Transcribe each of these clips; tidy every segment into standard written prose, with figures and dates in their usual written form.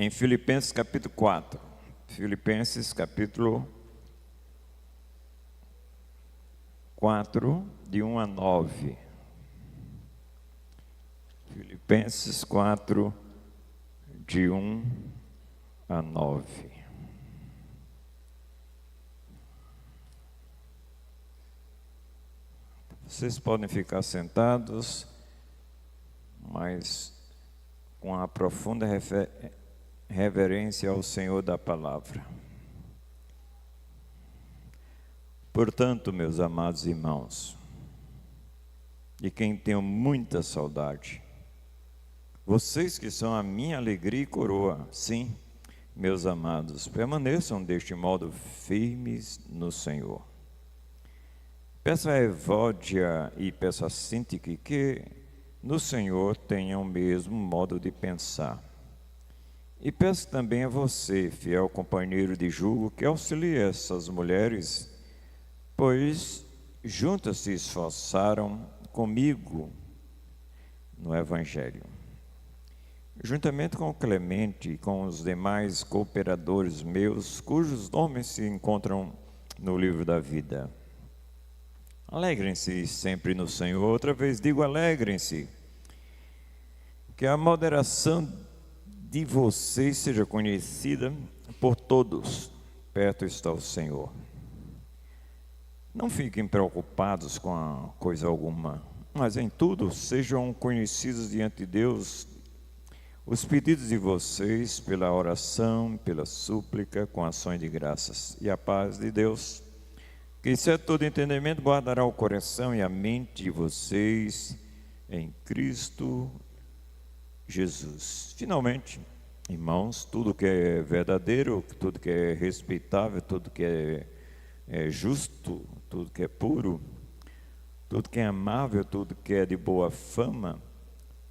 em Filipenses capítulo 4. Filipenses capítulo 4, de 1 a 9. Filipenses 4, de 1 a 9. Vocês podem ficar sentados, mas com a profunda reverência ao Senhor da palavra. Portanto, meus amados irmãos, de quem tenho muita saudade, vocês que são a minha alegria e coroa, sim, meus amados, permaneçam deste modo firmes no Senhor. Peço a Evódia e peço a Sintique que no Senhor tenham o mesmo modo de pensar. E peço também a você, fiel companheiro de jugo, que auxilie essas mulheres, pois juntas se esforçaram comigo no Evangelho. Juntamente com Clemente e com os demais cooperadores meus, cujos nomes se encontram no livro da vida. Alegrem-se sempre no Senhor. Outra vez digo, alegrem-se. Que a moderação de vocês seja conhecida por todos. Perto está o Senhor. Não fiquem preocupados com a coisa alguma, mas em tudo sejam conhecidos diante de Deus os pedidos de vocês pela oração, pela súplica, com ações de graças. E a paz de Deus, que excede todo entendimento, guardará o coração e a mente de vocês em Cristo Jesus. Finalmente, irmãos, tudo que é verdadeiro, tudo que é respeitável, tudo que é justo, tudo que é puro, tudo que é amável, tudo que é de boa fama,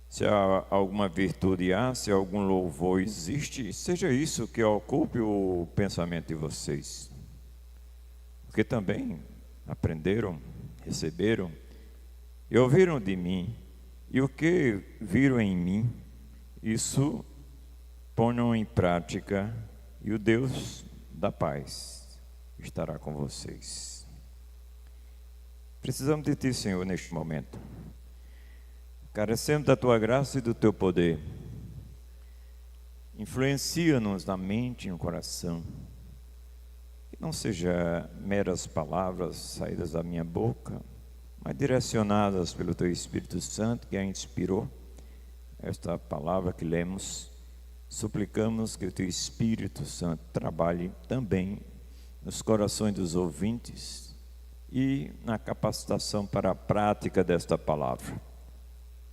se há alguma virtude há, se algum louvor existe, seja isso que ocupe o pensamento de vocês. Porque também aprenderam, receberam e ouviram de mim, e o que viram em mim, isso ponham em prática, e o Deus da paz estará com vocês. Precisamos de Ti, Senhor, neste momento. Carecemos da Tua graça e do Teu poder. Influencia-nos na mente e no coração. Que não seja meras palavras saídas da minha boca, mas direcionadas pelo Teu Espírito Santo, que a inspirou esta palavra que lemos. Suplicamos que o Teu Espírito Santo trabalhe também nos corações dos ouvintes e na capacitação para a prática desta palavra.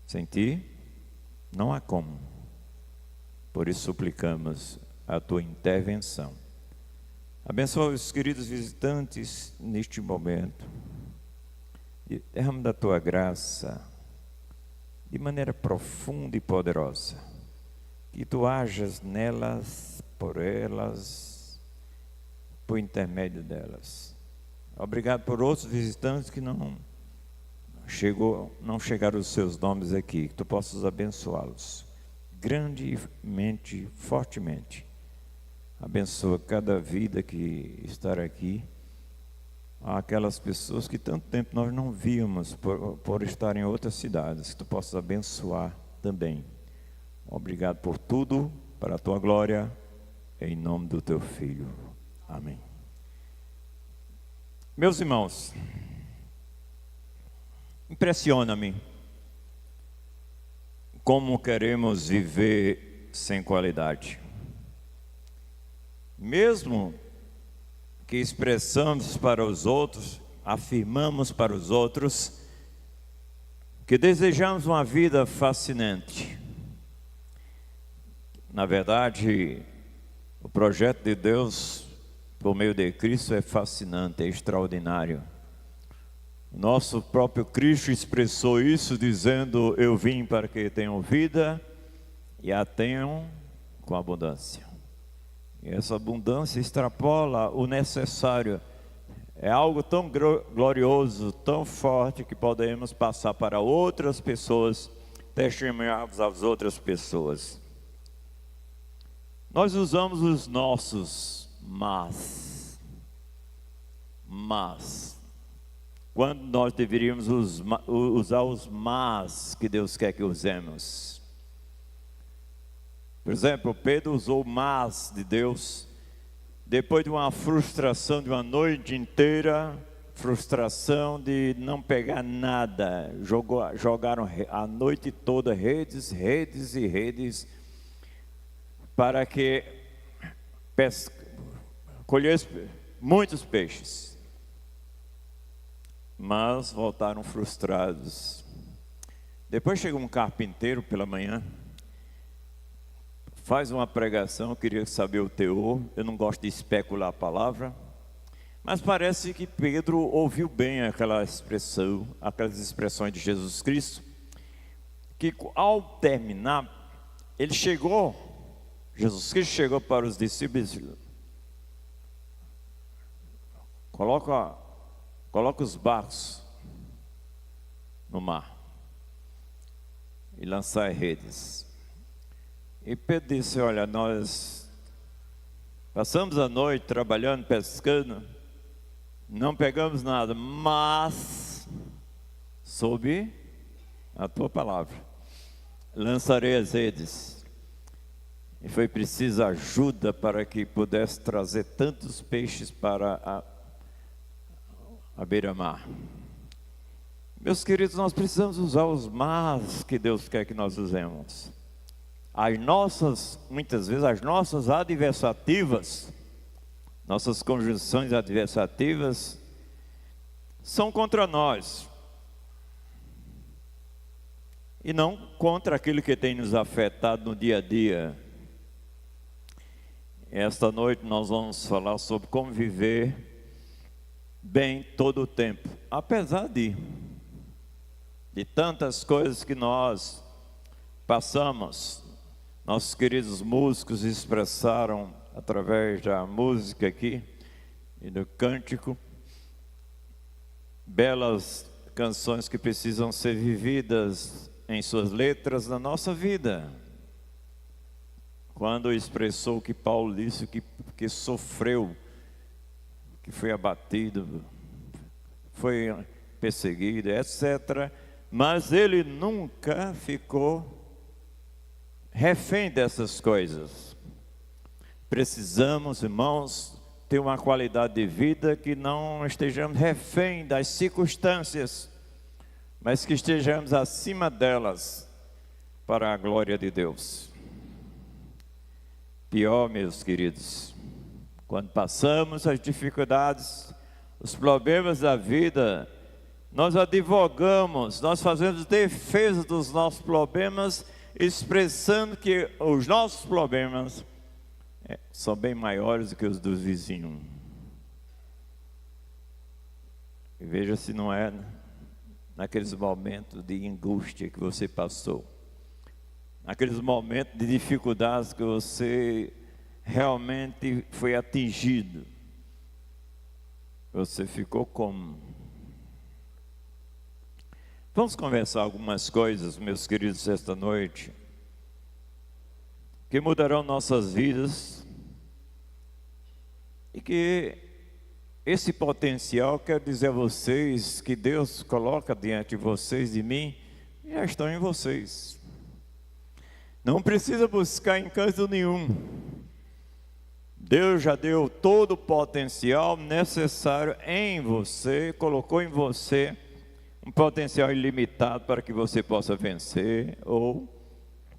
Sem Ti, não há como. Por isso suplicamos a Tua intervenção. Abençoa os queridos visitantes neste momento. E derrama da Tua graça de maneira profunda e poderosa. Que Tu hajas nelas, por elas, por intermédio delas. Obrigado por outros visitantes que não chegaram os seus nomes aqui. Que Tu possas abençoá-los grandemente, fortemente. Abençoa cada vida que está aqui. Aquelas pessoas que tanto tempo nós não víamos por estar em outras cidades. Que Tu possas abençoar também. Obrigado por tudo, para a Tua glória, em nome do Teu Filho. Amém. Meus irmãos, impressiona-me como queremos viver sem qualidade. Mesmo que expressamos para os outros, afirmamos para os outros, que desejamos uma vida fascinante. Na verdade, o projeto de Deus, por meio de Cristo, é fascinante, é extraordinário. Nosso próprio Cristo expressou isso dizendo: eu vim para que tenham vida e a tenham com abundância. E essa abundância extrapola o necessário. É algo tão glorioso, tão forte, que podemos passar para outras pessoas, testemunharmos às outras pessoas. Nós usamos os nossos mas, quando nós deveríamos usar os mas que Deus quer que usemos. Por exemplo, Pedro usou o mas de Deus, depois de uma frustração de uma noite inteira, frustração de não pegar nada, jogaram a noite toda redes e redes, para que colhesse muitos peixes, mas voltaram frustrados. Depois chega um carpinteiro pela manhã, faz uma pregação, eu queria saber o teor, eu não gosto de especular a palavra, mas parece que Pedro ouviu bem aquela expressão, aquelas expressões de Jesus Cristo, que ao terminar, Jesus Cristo chegou para os discípulos e disse: coloca os barcos no mar e lançai redes. E Pedro disse: olha, nós passamos a noite trabalhando, pescando, não pegamos nada, mas sob a tua palavra lançarei as redes. E foi preciso ajuda para que pudesse trazer tantos peixes para a beira-mar. Meus queridos, nós precisamos usar os mas que Deus quer que nós usemos. Muitas vezes as nossas adversativas, nossas conjunções adversativas são contra nós e não contra aquilo que tem nos afetado no dia a dia. Esta noite nós vamos falar sobre como viver bem todo o tempo, apesar de tantas coisas que nós passamos. Nossos queridos músicos expressaram através da música aqui e do cântico belas canções que precisam ser vividas em suas letras na nossa vida. Quando expressou que Paulo disse que sofreu, que foi abatido, foi perseguido, etc. Mas ele nunca ficou refém dessas coisas. Precisamos, irmãos, ter uma qualidade de vida que não estejamos refém das circunstâncias, mas que estejamos acima delas para a glória de Deus. Pior, meus queridos, quando passamos as dificuldades, os problemas da vida, nós advogamos, nós fazemos defesa dos nossos problemas, expressando que os nossos problemas são bem maiores do que os dos vizinhos. E veja se não é naqueles momentos de angústia que você passou, naqueles momentos de dificuldades que você realmente foi atingido, você ficou como? Vamos conversar algumas coisas, meus queridos, esta noite, que mudarão nossas vidas e que esse potencial, quero dizer a vocês, que Deus coloca diante de vocês, de mim, já estão em vocês. Não precisa buscar em canto nenhum. Deus já deu todo o potencial necessário em você, colocou em você um potencial ilimitado para que você possa vencer, ou,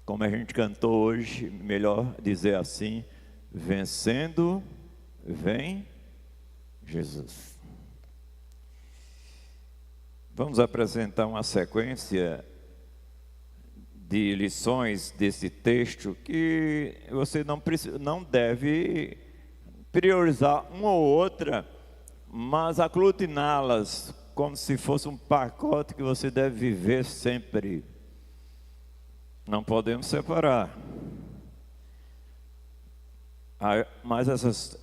como a gente cantou hoje, melhor dizer assim, vencendo, vem Jesus. Vamos apresentar uma sequência de lições desse texto que você não deve priorizar uma ou outra, mas aglutiná-las como se fosse um pacote que você deve viver sempre. Não podemos separar. Mas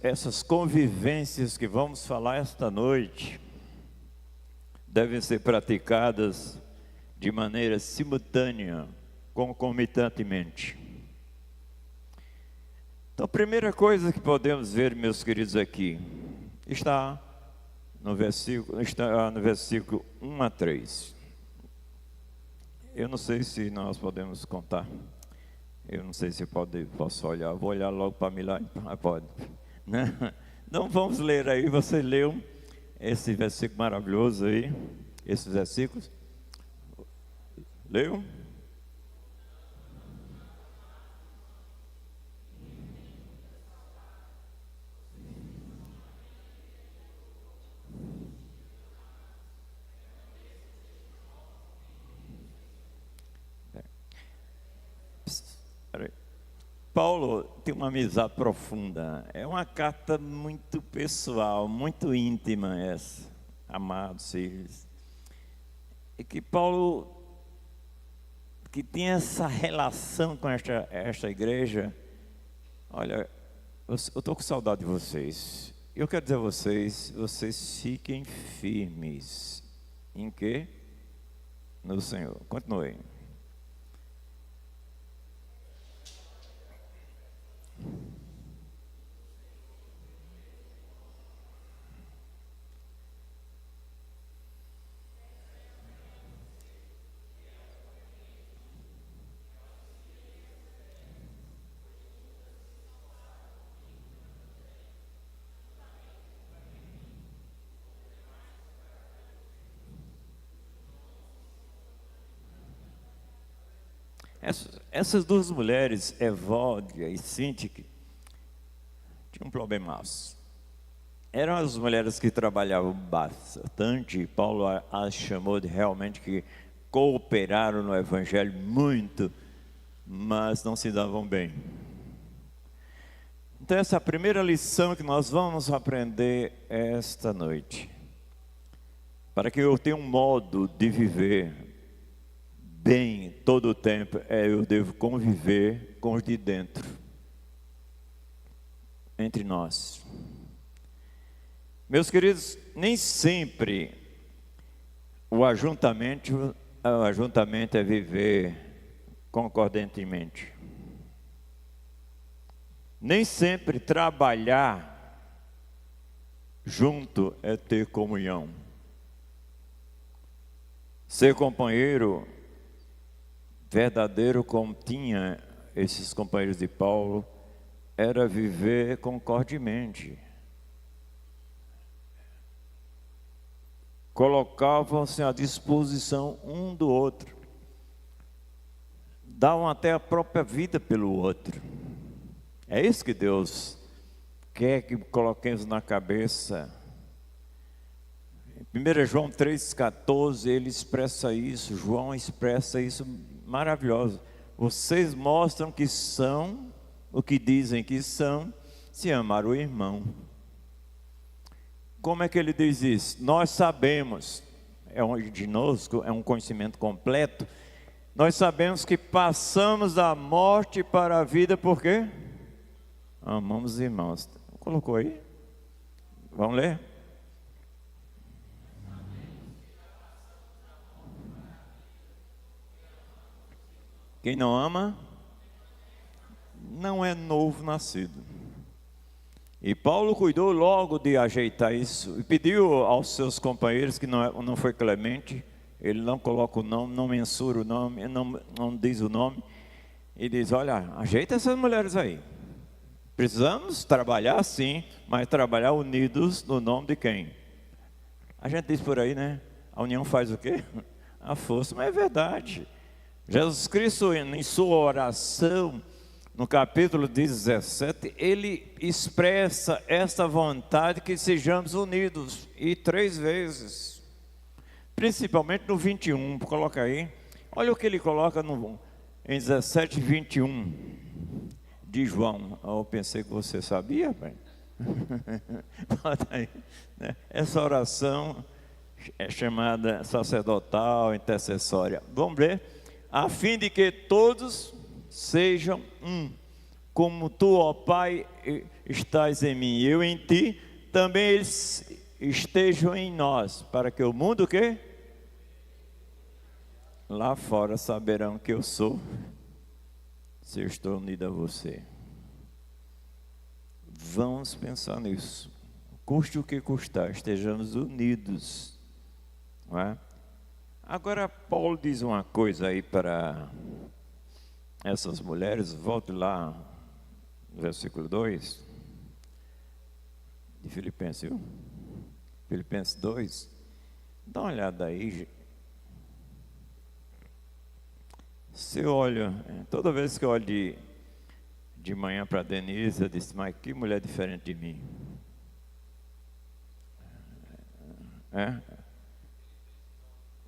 essas convivências que vamos falar esta noite devem ser praticadas de maneira simultânea, concomitantemente. Então Então, a primeira coisa que podemos ver, meus queridos, aqui, está no versículo 1 a 3. Eu não sei se nós podemos contar. Eu não sei se posso olhar. Vou olhar logo para Milá. Pode. Então vamos ler aí. Você leu esse versículo maravilhoso aí. Esses versículos. Leu? Paulo tem uma amizade profunda. É uma carta muito pessoal, muito íntima essa, amados filhos. E que Paulo, que tem essa relação com esta igreja. Olha, eu estou com saudade de vocês. Eu quero dizer a vocês fiquem firmes. Em quê? No Senhor. Continue. Essas duas mulheres, Evódia e Sintique, tinham um problemaço. Eram as mulheres que trabalhavam bastante. Paulo as chamou de realmente que cooperaram no evangelho muito, mas não se davam bem. Então essa é a primeira lição que nós vamos aprender esta noite. Para que eu tenha um modo de viver bem todo o tempo, eu devo conviver com os de dentro, entre nós. Meus queridos, nem sempre o ajuntamento é viver concordantemente. Nem sempre trabalhar junto é ter comunhão. Ser companheiro verdadeiro, como tinha esses companheiros de Paulo, era viver concordemente. Colocavam-se à disposição um do outro. Davam até a própria vida pelo outro. É isso que Deus quer que coloquemos na cabeça. Em 1 João 3,14, ele expressa isso, João expressa isso maravilhoso. Vocês mostram que são o que dizem que são, se amar o irmão. Como é que ele diz isso? Nós sabemos, de novo, é um conhecimento completo. Nós sabemos que passamos da morte para a vida, por quê? Amamos os irmãos. Colocou aí? Vamos ler? Quem não ama, não é novo nascido. E Paulo cuidou logo de ajeitar isso. E pediu aos seus companheiros, que não foi clemente, ele não coloca o nome, não mensura o nome, não diz o nome. E diz, olha, ajeita essas mulheres aí. Precisamos trabalhar sim, mas trabalhar unidos no nome de quem? A gente diz por aí, né? A união faz o quê? A força, mas é verdade. Jesus Cristo, em sua oração, no capítulo 17, ele expressa esta vontade que sejamos unidos, e 3 vezes, principalmente no 21, coloca aí, olha o que ele coloca em 17, 21, de João. Eu pensei que você sabia, pai. Bota aí, né? Essa oração é chamada sacerdotal, intercessória. Vamos ver? A fim de que todos sejam um, como tu, ó Pai, estás em mim e eu em ti, também eles estejam em nós, para que o mundo o quê? Lá fora saberão que eu sou, se eu estou unido a você. Vamos pensar nisso. Custe o que custar, estejamos unidos. Não é? Agora, Paulo diz uma coisa aí para essas mulheres, volte lá no versículo 2 de Filipenses, viu? Filipenses 2, dá uma olhada aí. Se eu olho, toda vez que eu olho de manhã para Denise, eu disse, mas que mulher diferente de mim.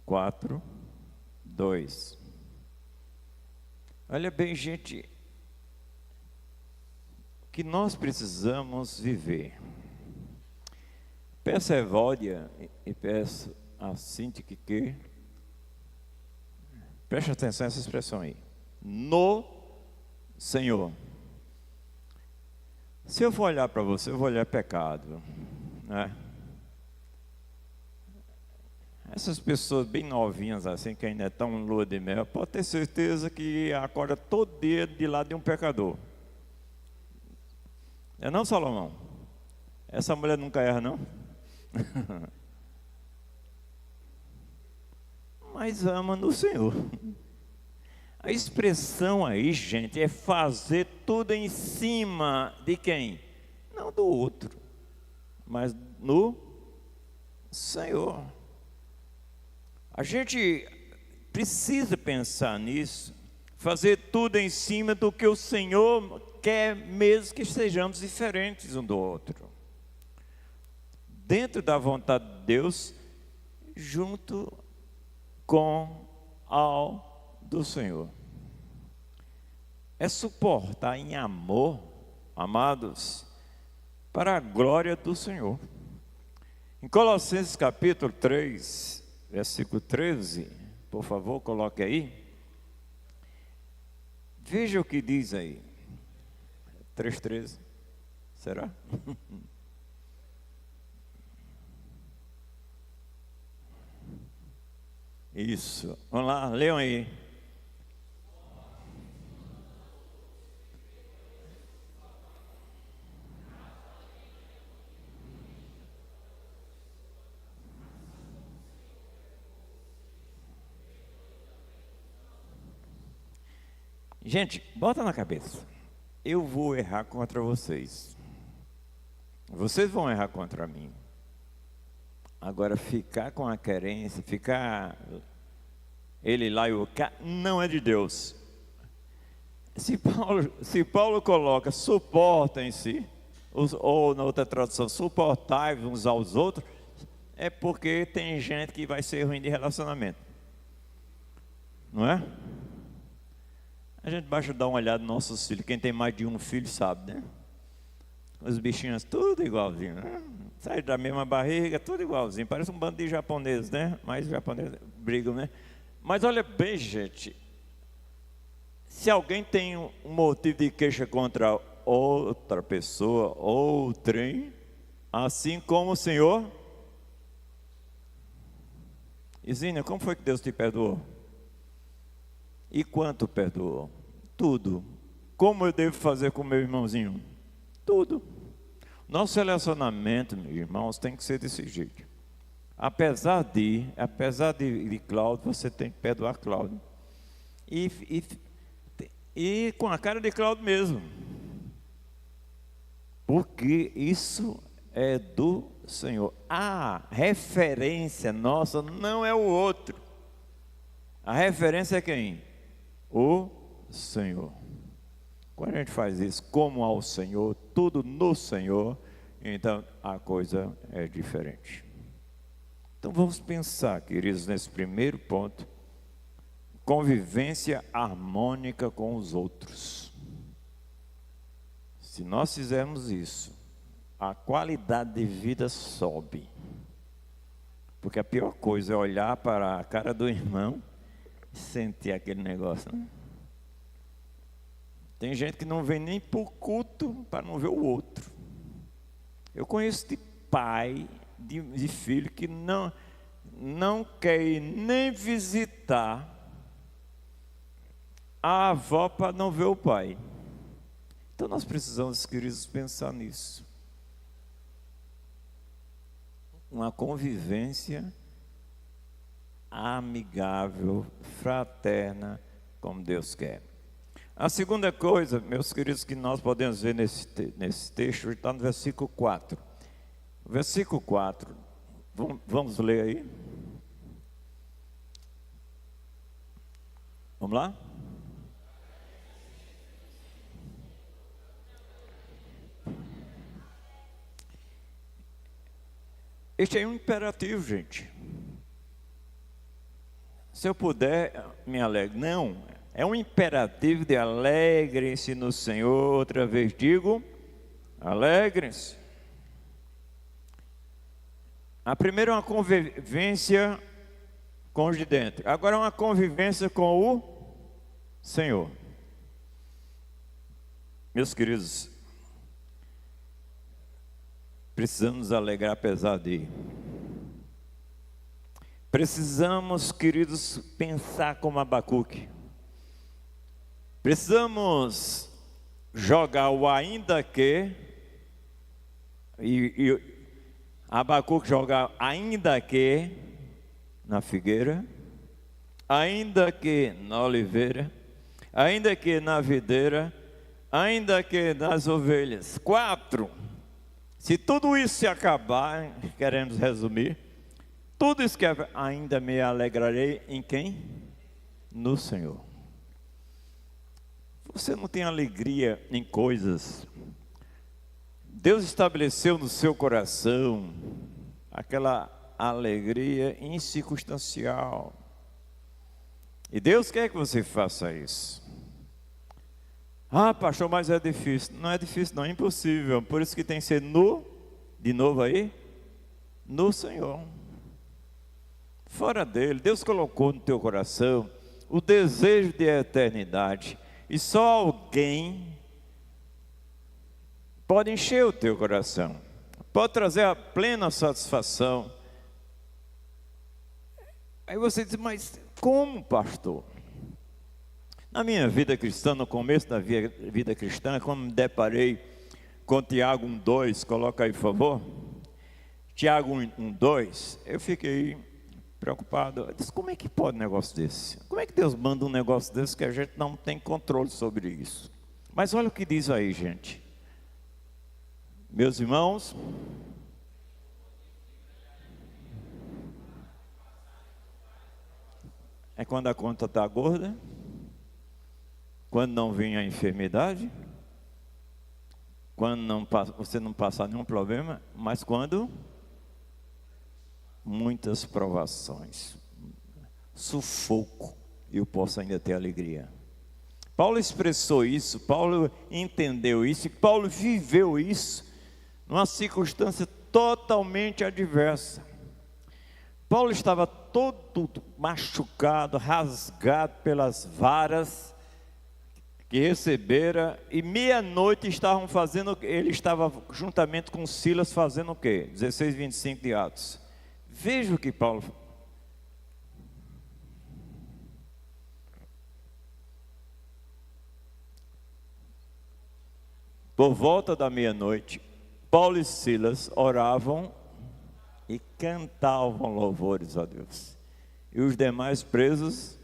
4, 2. Olha bem, gente, que nós precisamos viver. Peço a Evódia e peço a Cíntia que preste atenção a essa expressão aí. No Senhor. Se eu for olhar para você, eu vou olhar pecado, né? Essas pessoas bem novinhas assim, que ainda estão lua de mel, pode ter certeza que acorda todo dia de lado de um pecador. É não, Salomão? Essa mulher nunca erra, não? Mas ama no Senhor. A expressão aí, gente, é fazer tudo em cima de quem? Não do outro, mas no Senhor. A gente precisa pensar nisso, fazer tudo em cima do que o Senhor quer, mesmo que sejamos diferentes um do outro. Dentro da vontade de Deus, junto com ao do Senhor. É suportar em amor, amados, para a glória do Senhor. Em Colossenses capítulo 3, versículo 13, por favor, coloque aí. Veja o que diz aí. 3,13. Será? Isso. Vamos lá, leiam aí. Gente, bota na cabeça. Eu vou errar contra vocês. Vocês vão errar contra mim. Agora, ficar com a querência, ficar ele lá e o cá, não é de Deus. Se Paulo coloca suportem-se, ou na outra tradução, suportai-vos uns aos outros, é porque tem gente que vai ser ruim de relacionamento. Não é? A gente basta dar uma olhada nos nossos filhos. Quem tem mais de um filho sabe, né? Os bichinhos tudo igualzinho, né? Sai da mesma barriga, tudo igualzinho. Parece um bando de japoneses, né? Mas os japoneses brigam, né? Mas olha bem, gente. Se alguém tem um motivo de queixa contra outra pessoa, outrem, assim como o Senhor. Isínia, como foi que Deus te perdoou? E quanto perdoou? Tudo. Como eu devo fazer com meu irmãozinho? Tudo. Nosso relacionamento, meus irmãos, tem que ser desse jeito. Apesar de Cláudio, você tem que perdoar Cláudio. E com a cara de Cláudio mesmo. Porque isso é do Senhor. A referência nossa não é o outro. A referência é quem? O Senhor. Quando a gente faz isso como ao Senhor, tudo no Senhor, então a coisa é diferente. Então vamos pensar, queridos, nesse primeiro ponto, convivência harmônica com os outros. Se nós fizermos isso, a qualidade de vida sobe. Porque a pior coisa é olhar para a cara do irmão e sentir aquele negócio, né? Tem gente que não vem nem por culto para não ver o outro. Eu conheço de pai, de filho que não quer ir nem visitar a avó para não ver o pai. Então nós precisamos, queridos, pensar nisso. Uma convivência amigável, fraterna, como Deus quer. A segunda coisa, meus queridos, que nós podemos ver nesse texto, está no versículo 4. O versículo 4, vamos ler aí? Vamos lá? Este é um imperativo, gente. Se eu puder, me alegre. Não, é um imperativo de alegrem-se no Senhor. Outra vez digo, alegrem-se. A primeira é uma convivência com os de dentro. Agora é uma convivência com o Senhor. Meus queridos, precisamos nos alegrar apesar de. Precisamos, queridos, pensar como Abacuque. Precisamos jogar o ainda que, e Abacuque jogar ainda que na figueira, ainda que na oliveira, ainda que na videira, ainda que nas ovelhas. 4. Se tudo isso se acabar, queremos resumir, tudo isso que ainda me alegrarei em quem? No Senhor. Você não tem alegria em coisas. Deus estabeleceu no seu coração aquela alegria incircunstancial. E Deus quer que você faça isso. Ah, pastor, mas é difícil. Não é difícil, não, é impossível. Por isso que tem que ser de novo aí, no Senhor. Fora dele, Deus colocou no teu coração o desejo de eternidade. E só alguém pode encher o teu coração, pode trazer a plena satisfação. Aí você diz, mas como, pastor? Na minha vida cristã, no começo da vida cristã, quando me deparei com Tiago 1:2, coloca aí por favor. Tiago 1:2, eu fiquei preocupado. Eu disse, como é que pode um negócio desse? Como é que Deus manda um negócio desse que a gente não tem controle sobre isso? Mas olha o que diz aí, gente. Meus irmãos, é quando a conta está gorda, quando não vem a enfermidade, quando você não passa nenhum problema, mas quando muitas provações, sufoco, eu posso ainda ter alegria. Paulo expressou isso, Paulo entendeu isso, e Paulo viveu isso numa circunstância totalmente adversa. Paulo estava todo machucado, rasgado pelas varas que recebera, e meia-noite estavam fazendo, ele estava juntamente com Silas fazendo o quê? 16:25 de Atos. Veja o que Paulo. Por volta da meia-noite, Paulo e Silas oravam e cantavam louvores a Deus. E os demais presos,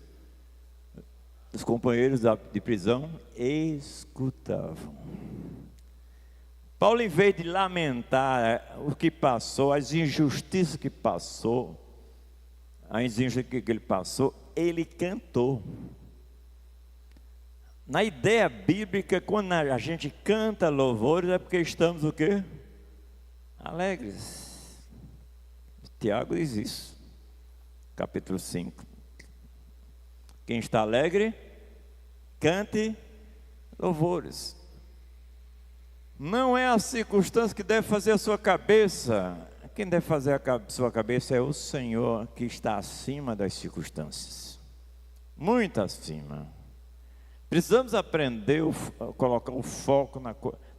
os companheiros de prisão, escutavam. Paulo, em vez de lamentar o que passou, as injustiças que passou, a injustiça que ele passou, ele cantou. Na ideia bíblica, quando a gente canta louvores, é porque estamos o quê? Alegres. Tiago diz isso, capítulo 5. Quem está alegre, cante louvores. Não é a circunstância que deve fazer a sua cabeça. Quem deve fazer a sua cabeça é o Senhor, que está acima das circunstâncias, muito acima. Precisamos aprender a colocar o foco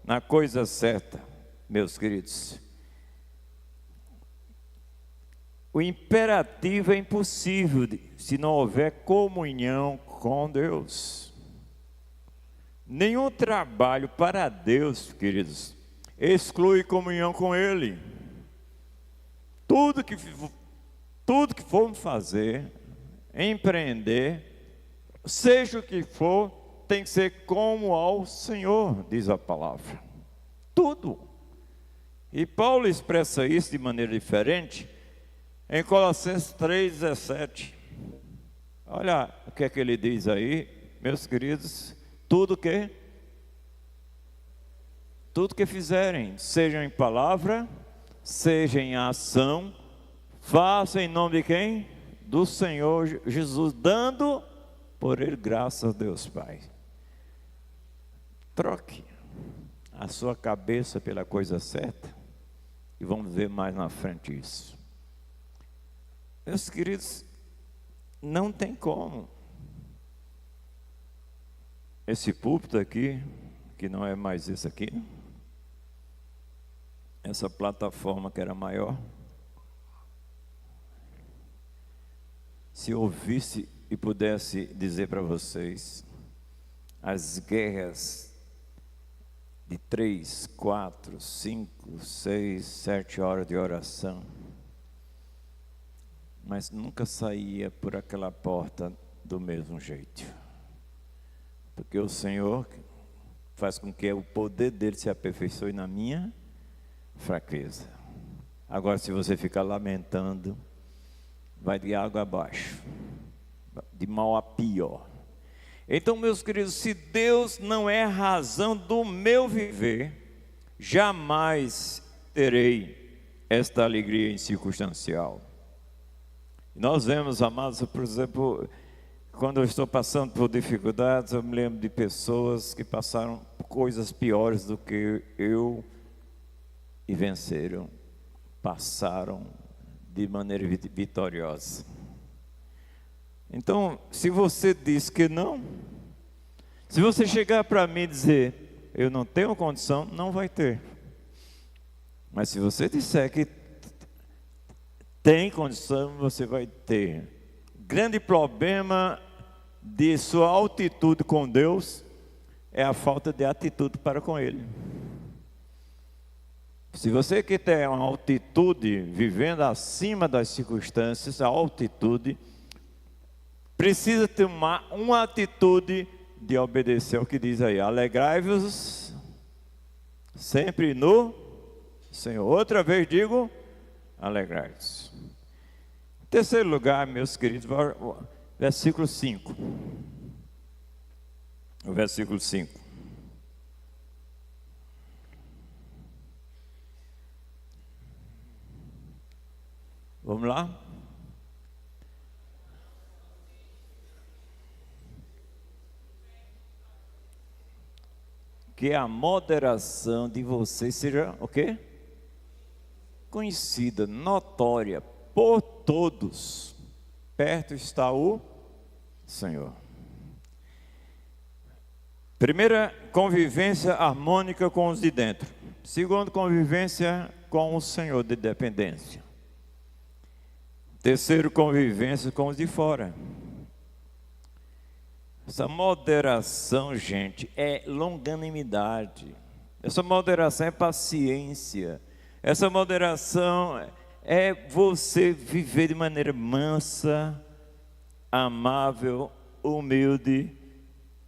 na coisa certa, meus queridos. O imperativo é impossível se não houver comunhão com Deus. Nenhum trabalho para Deus, queridos, exclui comunhão com Ele. Tudo que formos fazer, empreender, seja o que for, tem que ser como ao Senhor, diz a palavra. Tudo. E Paulo expressa isso de maneira diferente em Colossenses 3,17. Olha o que é que ele diz aí, meus queridos. Tudo que fizerem, seja em palavra, seja em ação, faça em nome de quem? Do Senhor Jesus, dando por Ele graças a Deus Pai. Troque a sua cabeça pela coisa certa e vamos ver mais na frente isso. Meus queridos, não tem como. Esse púlpito aqui, que não é mais esse aqui, essa plataforma que era maior, se eu ouvisse e pudesse dizer para vocês as guerras de 3, 4, 5, 6, 7 horas de oração, mas nunca saía por aquela porta do mesmo jeito. Porque o Senhor faz com que o poder dele se aperfeiçoe na minha fraqueza. Agora, se você ficar lamentando, vai de água abaixo, de mal a pior. Então, meus queridos, se Deus não é a razão do meu viver, jamais terei esta alegria incircunstancial. Nós vemos, amados, por exemplo, quando eu estou passando por dificuldades, eu me lembro de pessoas que passaram por coisas piores do que eu e venceram, passaram de maneira vitoriosa. Então, se você diz que não, se você chegar para mim e dizer, eu não tenho condição, não vai ter. Mas se você disser que tem condição, você vai ter. Grande problema de sua altitude com Deus é a falta de atitude para com Ele. Se você quer ter uma altitude, vivendo acima das circunstâncias, a altitude, precisa ter uma atitude de obedecer ao que diz aí. Alegrai-vos sempre no Senhor. Outra vez digo, alegrai-vos. Em terceiro lugar, meus queridos, versículo 5. O versículo 5. Vamos lá? Que a moderação de vocês seja o quê? Conhecida, notória por todos. Perto está o Senhor. Primeira, convivência harmônica com os de dentro. Segundo, convivência com o Senhor de dependência. Terceiro, convivência com os de fora. Essa moderação, gente, é longanimidade. Essa moderação é paciência. Essa moderação é você viver de maneira mansa, amável, humilde,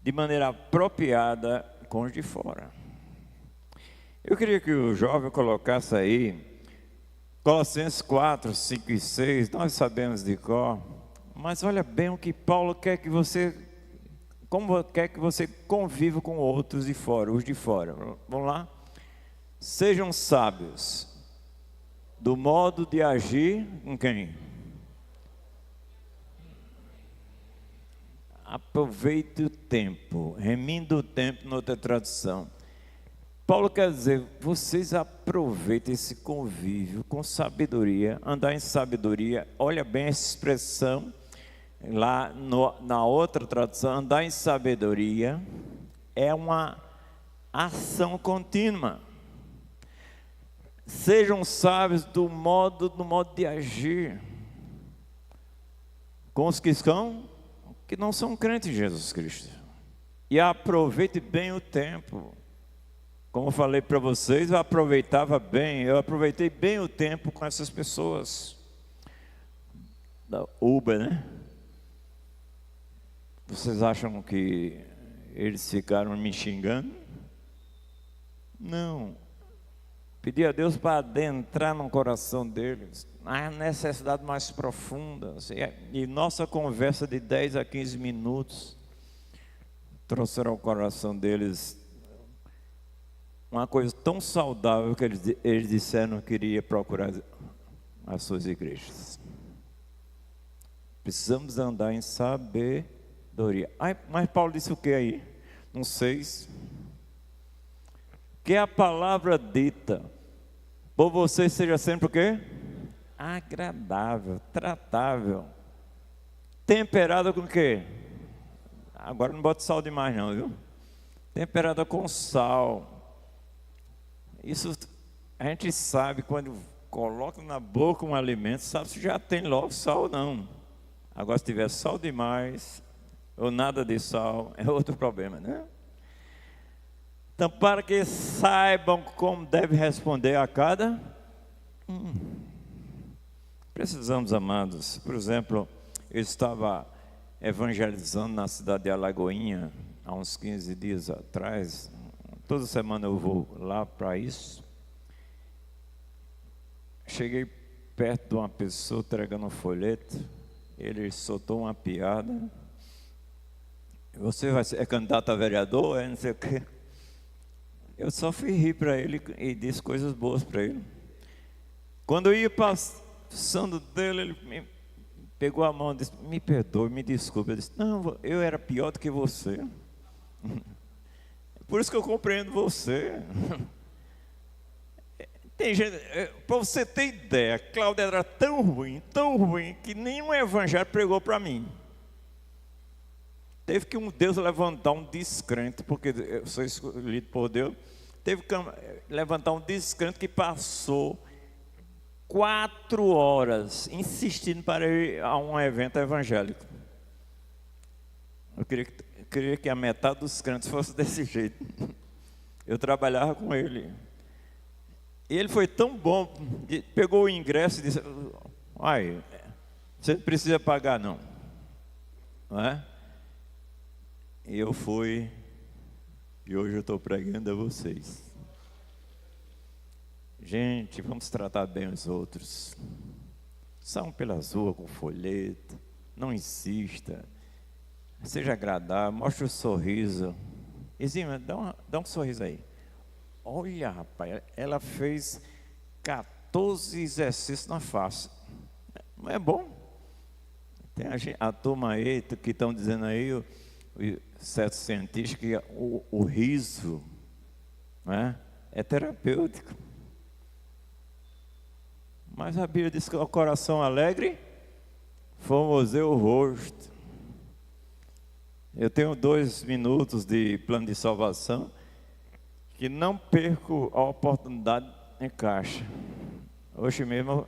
de maneira apropriada com os de fora. Eu queria que o jovem colocasse aí Colossenses 4, 5 e 6, nós sabemos de cor, mas olha bem o que Paulo quer que você, como quer que você conviva com outros de fora, os de fora. Vamos lá? Sejam sábios do modo de agir com quem? Aproveite o tempo, remindo o tempo, noutra tradução. Paulo quer dizer, vocês aproveitem esse convívio com sabedoria, andar em sabedoria. Olha bem essa expressão, lá na outra tradução, andar em sabedoria é uma ação contínua. Sejam sábios do modo de agir com os que não são crentes em Jesus Cristo. E aproveite bem o tempo. Como eu falei para vocês, eu aproveitei bem o tempo com essas pessoas da Uber, né? Vocês acham que eles ficaram me xingando? Não. Pedi a Deus para adentrar no coração deles, na necessidade mais profunda. E nossa conversa de 10 a 15 minutos trouxeram ao coração deles uma coisa tão saudável que eles disseram que iria procurar as suas igrejas. Precisamos andar em sabedoria. Mas Paulo disse o que aí? No 6. Que a palavra dita por vocês seja sempre o quê? Agradável, tratável, temperada com o quê? Agora não bota sal demais não, viu? Temperada com sal. Isso a gente sabe quando coloca na boca um alimento, sabe se já tem logo sal ou não. Agora se tiver sal demais ou nada de sal, é outro problema, né? Então, para que saibam como deve responder a cada precisamos, amados. Por exemplo, eu estava evangelizando na cidade de Alagoinha há uns 15 dias atrás. Toda semana eu vou lá para isso. Cheguei perto de uma pessoa entregando um folheto. Ele soltou uma piada. Você é candidato a vereador? É não sei o quê. Eu só fui rir para ele e disse coisas boas para ele. Quando eu ia passando dele, ele me pegou a mão e disse: me perdoe, me desculpe. Eu disse: não, eu era pior do que você. Por isso que eu compreendo você. Tem gente, para você ter ideia, Cláudia era tão ruim, que nenhum evangelho pregou para mim. Teve que Deus levantar um descrente, porque eu sou escolhido por Deus. Teve que levantar um descrente que passou 4 horas insistindo para ir a um evento evangélico. Eu queria que a metade dos crentes fosse desse jeito. Eu trabalhava com ele. E ele foi tão bom, pegou o ingresso e disse: ai, você não precisa pagar não. Não é? E eu fui, e hoje eu estou pregando a vocês. Gente, vamos tratar bem os outros. São pelas ruas com folheto, não insista, seja agradável, mostre o sorriso. Exima, dá um sorriso aí. Olha, rapaz, ela fez 14 exercícios na face. Não é bom? Tem a turma aí que estão dizendo aí, certos cientistas, que o riso, né, é terapêutico. Mas a Bíblia diz que o coração alegre formoseia o rosto. Eu tenho 2 minutos de plano de salvação, que não perco a oportunidade em caixa. Hoje mesmo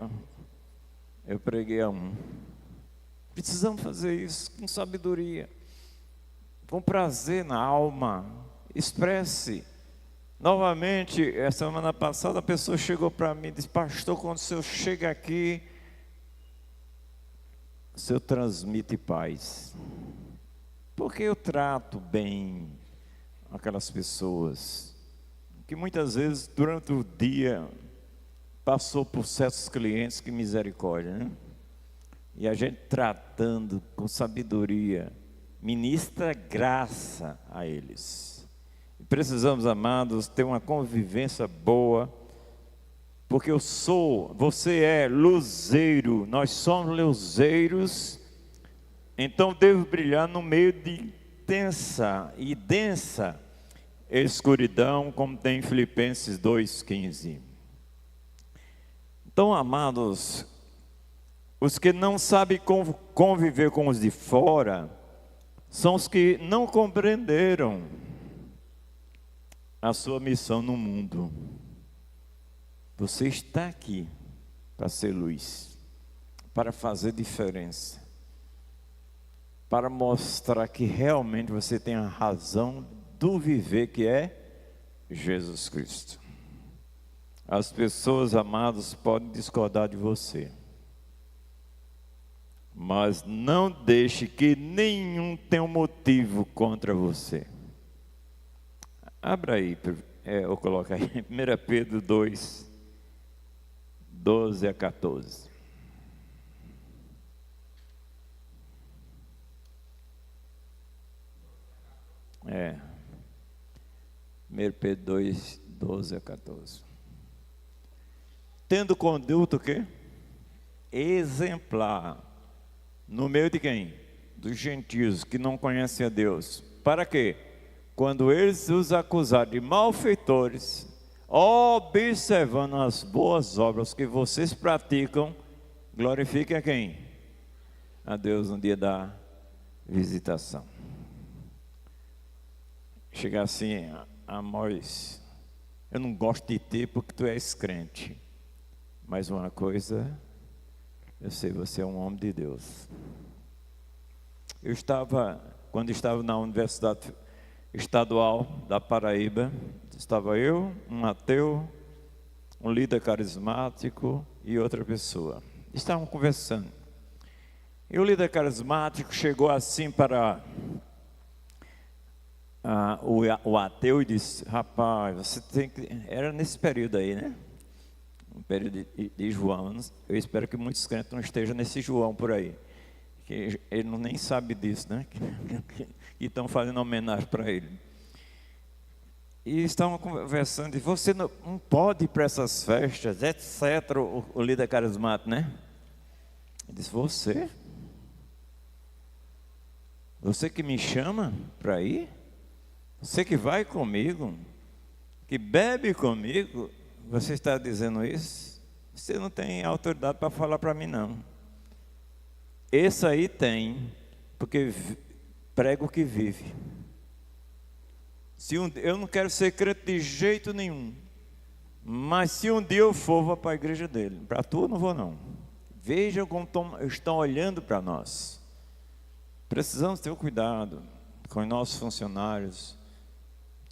eu preguei a um. Precisamos fazer isso com sabedoria, com prazer na alma. Expresse. Novamente, a semana passada, a pessoa chegou para mim e disse: pastor, quando o senhor chega aqui, o senhor transmite paz. Porque eu trato bem aquelas pessoas que muitas vezes durante o dia passou por certos clientes, que misericórdia, né? E a gente tratando com sabedoria, ministra graça a eles. E precisamos, amados, ter uma convivência boa, porque você é luzeiro, nós somos luzeiros, então devo brilhar no meio de densa escuridão, como tem em Filipenses 2,15. Então, amados, os que não sabem conviver com os de fora, são os que não compreenderam a sua missão no mundo. Você está aqui para ser luz, para fazer diferença. para mostrar que realmente você tem a razão do viver, que é Jesus Cristo. As pessoas, amadas, podem discordar de você, mas não deixe que nenhum tenha um motivo contra você. Abra aí, eu coloco aí, 1 Pedro 2, 12 a 14. É, 1 Pedro 2, 12 a 14. Tendo conduta o quê? Exemplar, no meio de quem? Dos gentios que não conhecem a Deus. Para quê? Quando eles os acusarem de malfeitores, observando as boas obras que vocês praticam, glorifiquem a quem? A Deus no dia da visitação. Chegar assim, Amós, eu não gosto de ti porque tu és crente, mas uma coisa, eu sei, você é um homem de Deus. Quando estava na Universidade Estadual da Paraíba, estava eu, um ateu, um líder carismático e outra pessoa. Estavam conversando. E o líder carismático chegou assim para o ateu e disse: rapaz, você tem que... Era nesse período aí, né? Um período de João. Eu espero que muitos crentes não estejam nesse João por aí, que ele nem sabe disso, né? E estão fazendo homenagem para ele. E estavam conversando, e você não pode ir para essas festas, etc. O líder carismático, né? Ele disse: você que me chama para ir? Você que vai comigo, que bebe comigo, você está dizendo isso? Você não tem autoridade para falar para mim, não. Esse aí tem, porque prega o que vive. Eu não quero ser crente de jeito nenhum, mas se um dia eu for, vou para a igreja dele. Para tu eu não vou, não. Veja como estão olhando para nós. Precisamos ter cuidado com os nossos funcionários,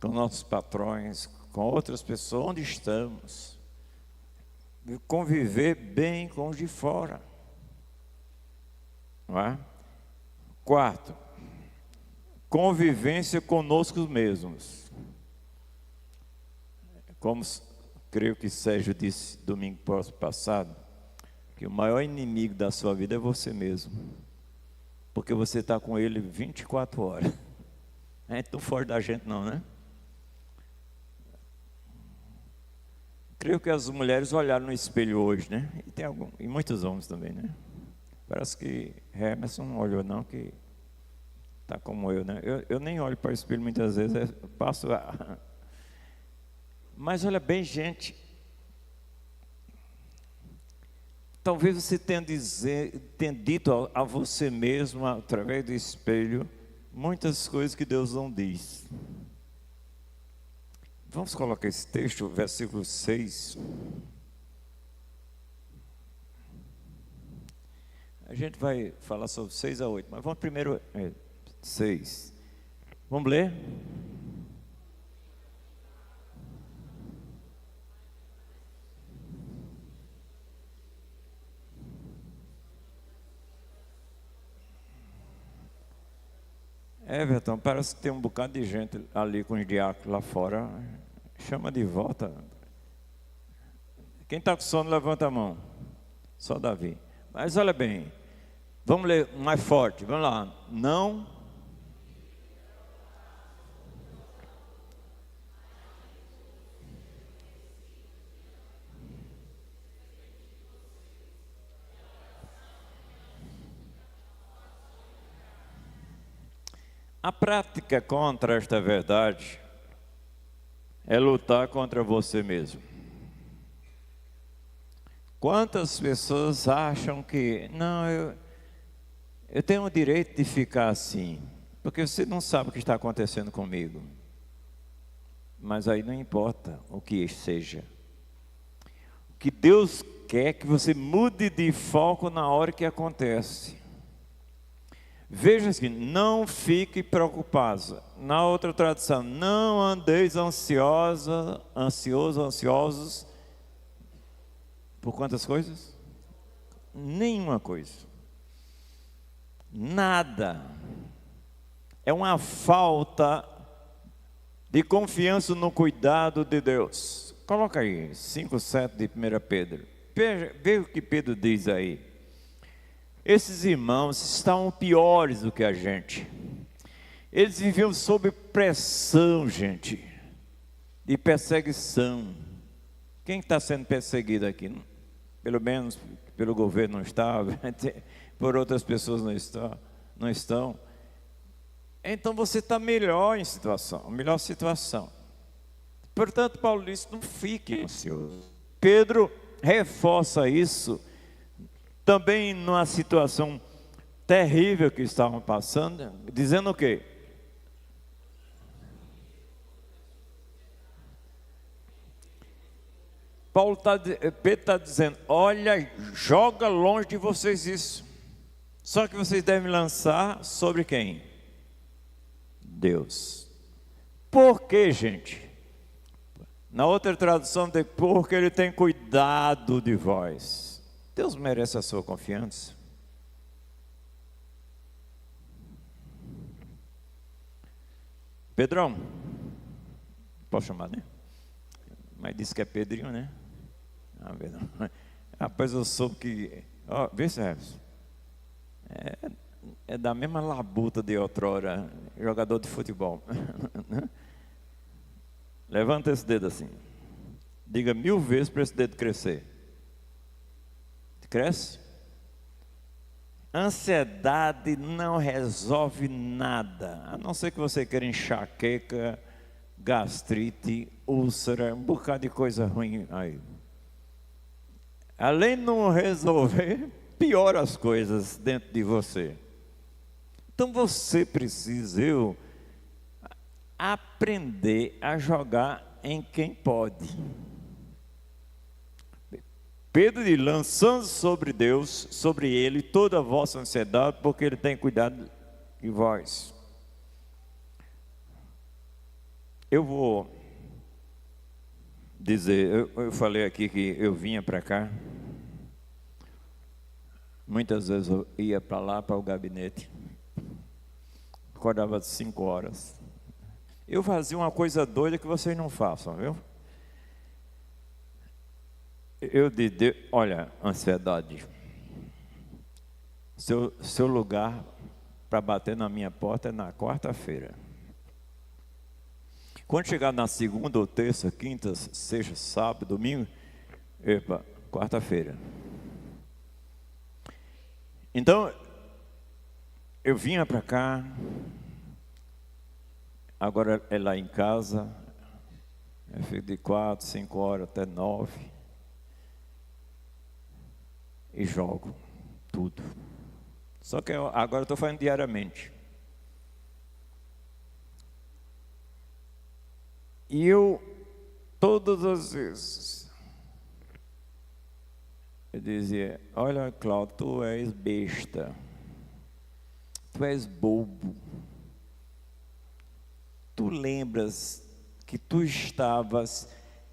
com nossos patrões, com outras pessoas, onde estamos. Conviver bem com os de fora. Não é? Quarto, convivência conosco mesmos. Como creio que Sérgio disse domingo passado, que o maior inimigo da sua vida é você mesmo, porque você está com ele 24 horas. É tão fora da gente não, né? Creio que as mulheres olharam no espelho hoje, né? E muitos homens também, né? Parece que Emerson não olhou não, que está como eu, né? Eu nem olho para o espelho muitas vezes, eu passo a... Mas olha bem, gente, talvez você tenha dito a você mesmo, através do espelho, muitas coisas que Deus não diz. Vamos colocar esse texto, versículo 6. A gente vai falar sobre 6 a 8, mas vamos primeiro 6. Vamos ler? Everton, parece que tem um bocado de gente ali com os diáconos lá fora. Chama de volta. Quem está com sono, levanta a mão. Só Davi. Mas olha bem, vamos ler mais forte. Vamos lá. Não. A prática contra esta verdade é lutar contra você mesmo. Quantas pessoas acham que, não, eu tenho o direito de ficar assim, porque você não sabe o que está acontecendo comigo. Mas aí não importa o que seja. O que Deus quer é que você mude de foco na hora que acontece. Veja assim, não fique preocupados. Na outra tradução, não andeis ansiosos. Por quantas coisas? Nenhuma coisa. Nada. É uma falta de confiança no cuidado de Deus. Coloca aí, 5:7 de 1 Pedro. Veja o que Pedro diz aí. Esses irmãos estavam piores do que a gente. Eles viviam sob pressão, gente, de perseguição. Quem está sendo perseguido aqui? Pelo menos pelo governo não está, por outras pessoas não estão. Então você está melhor situação. Portanto, Paulo disse, não fique ansioso. Pedro reforça isso também numa situação terrível que estavam passando, dizendo o quê? Pedro está dizendo, olha, joga longe de vocês isso. Só que vocês devem lançar sobre quem? Deus. Por quê, gente? Na outra tradução tem, porque Ele tem cuidado de vós. Deus merece a sua confiança. Pedrão, posso chamar, né? Mas disse que é Pedrinho, né? Rapaz, eu soube que... Ó, vê se é da mesma labuta de outrora, jogador de futebol. Levanta esse dedo assim. Diga 1000 vezes para esse dedo crescer. Cresce? Ansiedade não resolve nada, a não ser que você queira enxaqueca, gastrite, úlcera, um bocado de coisa ruim aí. Além de não resolver, piora as coisas dentro de você. Então você precisa aprender a jogar em quem pode. Pedro diz, lançando sobre Deus, sobre Ele, toda a vossa ansiedade, porque Ele tem cuidado de vós. Eu vou dizer, eu falei aqui que eu vinha para cá, muitas vezes eu ia para lá, para o gabinete, acordava às 5 horas. Eu fazia uma coisa doida que vocês não façam, viu? Eu disse, olha, ansiedade, seu lugar para bater na minha porta é na quarta-feira. Quando chegar na segunda ou terça, quinta, sexta, sábado, domingo, quarta-feira. Então, eu vinha para cá, agora é lá em casa, eu fico de 4, 5 horas até 9. E jogo tudo. Só que agora eu estou fazendo diariamente. E eu, todas as vezes, eu dizia, olha, Cláudio, tu és besta. Tu és bobo. Tu lembras que tu estavas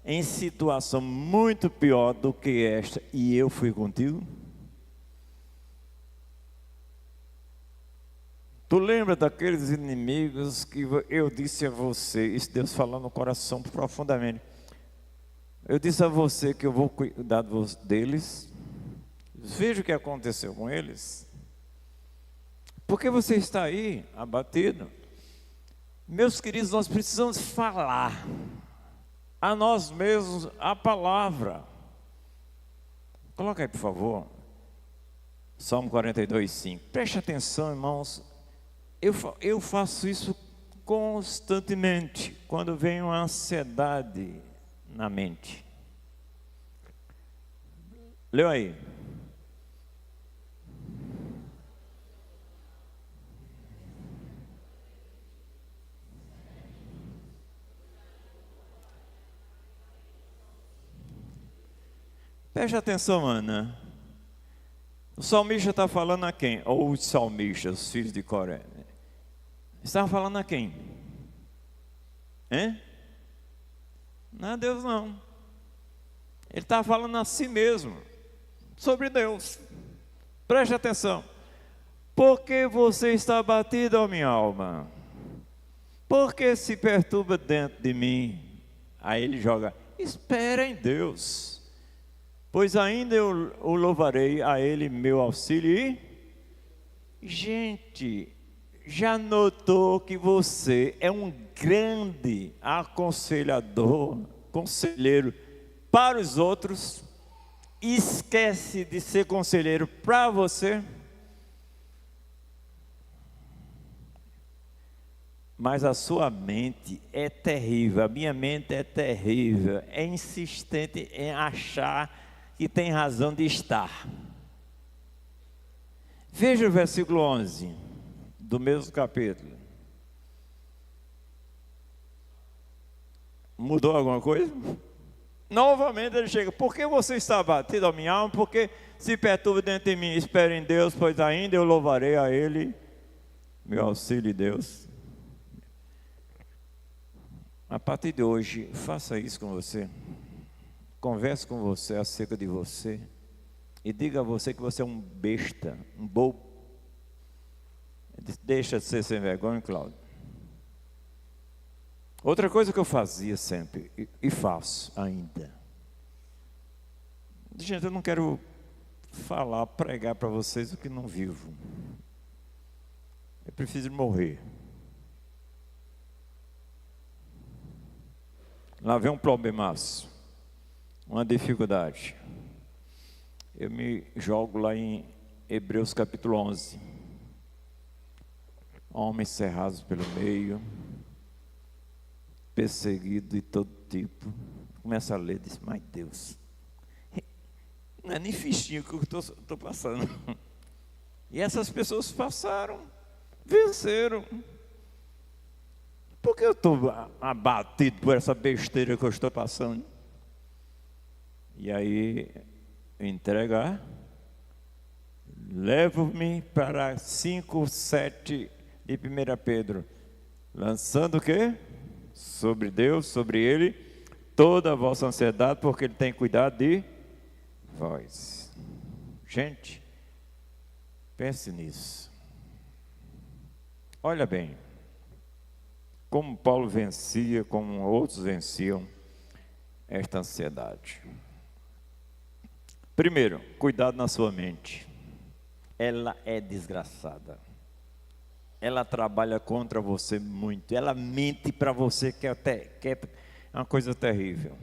em situação muito pior do que esta, e eu fui contigo? Tu lembra daqueles inimigos que eu disse a você, isso Deus falou no coração profundamente, eu disse a você que eu vou cuidar deles, veja o que aconteceu com eles, porque você está aí, abatido. Meus queridos, nós precisamos falar a nós mesmos a palavra. Coloca aí, por favor, Salmo 42:5. Preste atenção, irmãos. Eu faço isso constantemente quando vem uma ansiedade na mente. Leu aí. Preste atenção, Ana. O salmista está falando a quem? Ou os salmistas, os filhos de Coré? Estavam falando a quem? Hein? Não é Deus não. Ele estava falando a si mesmo, sobre Deus. Preste atenção. Por que você está abatido, ó minha alma? Por que se perturba dentro de mim? Aí ele joga, espera em Deus, pois ainda eu o louvarei, a ele meu auxílio. E, gente, já notou que você é um grande aconselhador, conselheiro para os outros, e esquece de ser conselheiro para você? Mas a sua mente é terrível, a minha mente é terrível, é insistente em achar que tem razão de estar. Veja o versículo 11 do mesmo capítulo. Mudou alguma coisa? Novamente ele chega, por que você está abatido, ó minha alma? Porque se perturba dentro de mim, espere em Deus, pois ainda eu louvarei a Ele, meu auxílio Deus. A partir de hoje, faça isso com você. Converse com você acerca de você. E diga a você que você é um besta, um bobo. Deixa de ser sem vergonha, Cláudio. Outra coisa que eu fazia sempre, e faço ainda. Gente, eu não quero falar, pregar para vocês o que não vivo. Eu preciso morrer. Lá vem um problemaço, uma dificuldade. Eu me jogo lá em Hebreus capítulo 11. Homens cerrados pelo meio, perseguido de todo tipo. Começa a ler, diz, mas Deus, não é nem fichinho que eu estou passando. E essas pessoas passaram, venceram. Por que eu estou abatido por essa besteira que eu estou passando? E aí, entregar, levo-me para 5:7 de 1 Pedro, lançando o quê? Sobre Deus, sobre Ele, toda a vossa ansiedade, porque Ele tem cuidado de vós. Gente, pense nisso. Olha bem, como Paulo vencia, como outros venciam esta ansiedade. Primeiro, cuidado na sua mente. Ela é desgraçada. Ela trabalha contra você muito. Ela mente para você que é uma coisa terrível.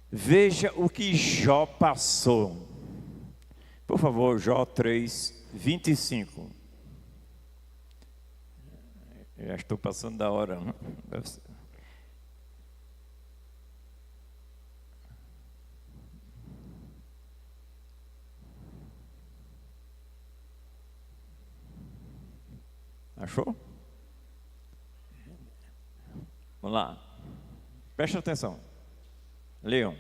Veja o que Jó passou. Por favor, Jó 3:25. Já estou passando da hora, não? Achou? Vamos lá. Preste atenção. Leiam.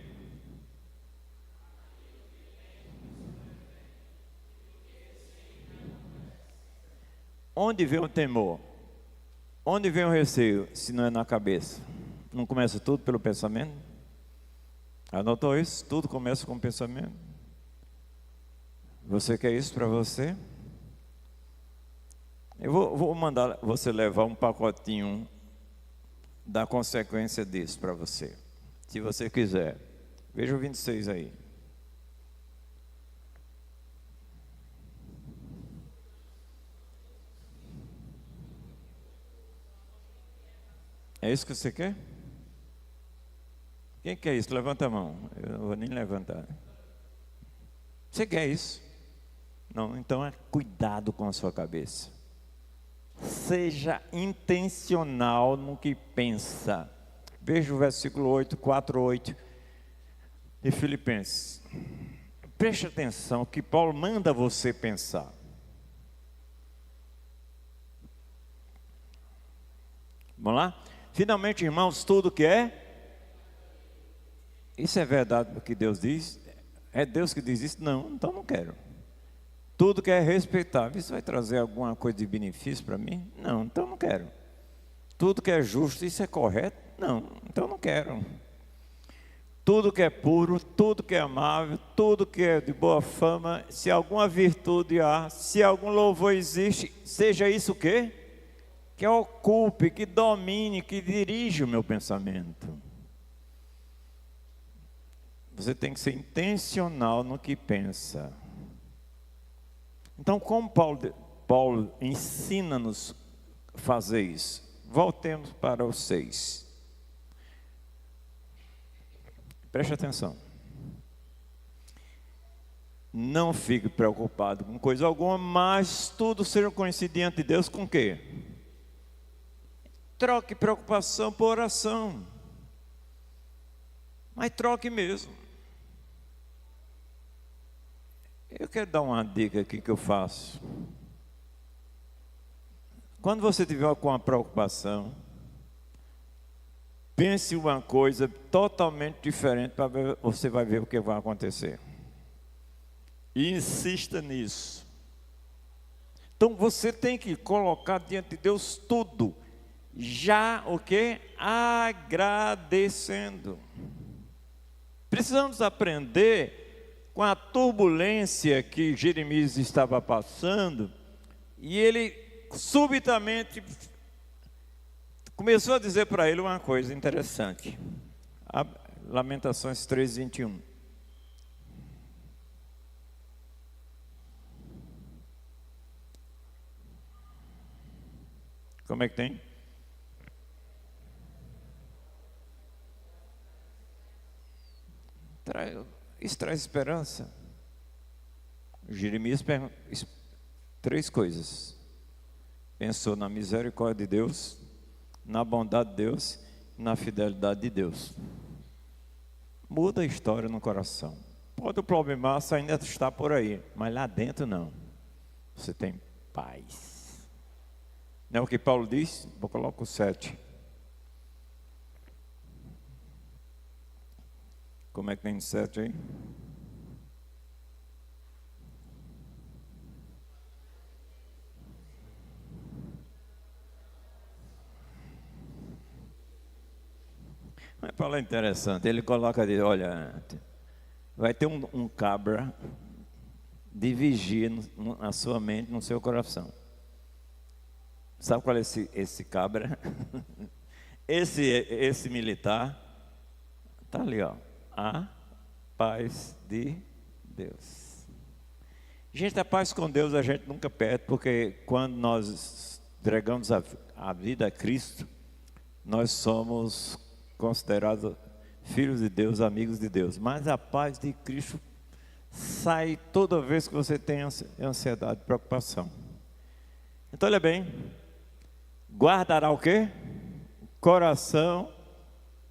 Onde vem o temor? Onde vem o receio, se não é na cabeça? Não começa tudo pelo pensamento? Anotou isso? Tudo começa com o pensamento. Você quer isso para você? Eu vou mandar você levar um pacotinho da consequência disso para você. Se você quiser. Veja o 26 aí. É isso que você quer? Quem quer isso? Levanta a mão. Eu não vou nem levantar. Você quer isso? Não, então é cuidado com a sua cabeça. Seja intencional no que pensa. Veja o versículo 4:8 de Filipenses. Preste atenção que Paulo manda você pensar. Vamos lá? Finalmente, irmãos, tudo que é. Isso é verdade o que Deus diz? É Deus que diz isso? Não, então não quero. Tudo que é respeitável, isso vai trazer alguma coisa de benefício para mim? Não, então não quero. Tudo que é justo, isso é correto? Não, então não quero. Tudo que é puro, tudo que é amável, tudo que é de boa fama, se alguma virtude há, se algum louvor existe, seja isso o quê? Que ocupe, que domine, que dirija o meu pensamento. Você tem que ser intencional no que pensa. Então, como Paulo ensina-nos a fazer isso? Voltemos para o 6. Preste atenção. Não fique preocupado com coisa alguma, mas tudo seja conhecido diante de Deus com o quê? Troque preocupação por oração. Mas troque mesmo. Eu quero dar uma dica aqui que eu faço. Quando você tiver com uma preocupação, pense uma coisa totalmente diferente para ver, você vai ver o que vai acontecer. E insista nisso. Então você tem que colocar diante de Deus tudo. Já o que? Agradecendo. Precisamos aprender com a turbulência que Jeremias estava passando, e ele subitamente começou a dizer para ele uma coisa interessante. Lamentações 3:21. Como é que tem? Isso traz esperança. Jeremias pergunta 3 coisas. Pensou na misericórdia de Deus, na bondade de Deus, na fidelidade de Deus. Muda a história no coração. Pode o problemaço ainda estar por aí, mas lá dentro não. Você tem paz. Não é o que Paulo diz? Vou colocar o 7. Como é que tem no 7 aí? Mas Paulo é interessante, ele coloca ali, olha, vai ter um cabra de vigia na sua mente, no seu coração. Sabe qual é esse cabra? Esse militar, está ali, ó. A paz de Deus. Gente, a paz com Deus a gente nunca perde, porque quando nós entregamos a vida a Cristo, nós somos considerados filhos de Deus, amigos de Deus. Mas a paz de Cristo sai toda vez que você tem ansiedade, preocupação. Então, olha bem, guardará o quê? Coração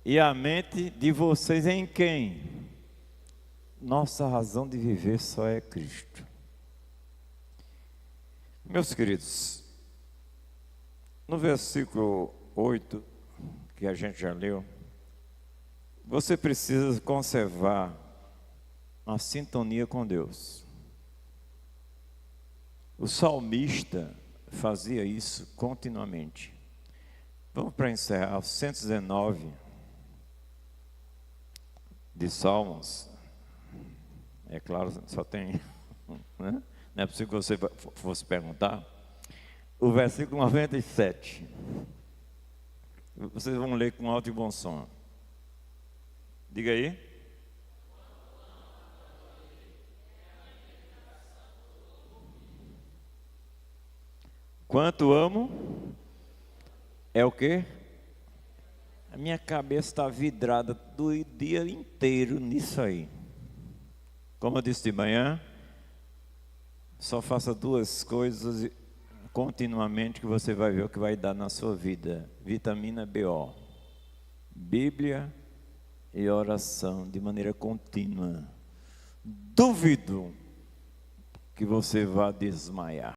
e a mente de vocês em quem? Nossa razão de viver só é Cristo. Meus queridos, no versículo 8, que a gente já leu, você precisa conservar a sintonia com Deus. O salmista fazia isso continuamente. Vamos para encerrar, o 119 de Salmos. É claro, só tem, né? Não é possível que você fosse perguntar. O versículo 97. Vocês vão ler com alto e bom som. Diga aí. Quanto amo, é o quê? A minha cabeça está vidrada do dia inteiro nisso aí. Como eu disse de manhã, só faça 2 coisas continuamente que você vai ver o que vai dar na sua vida. Vitamina BO. Bíblia e oração de maneira contínua. Duvido que você vá desmaiar.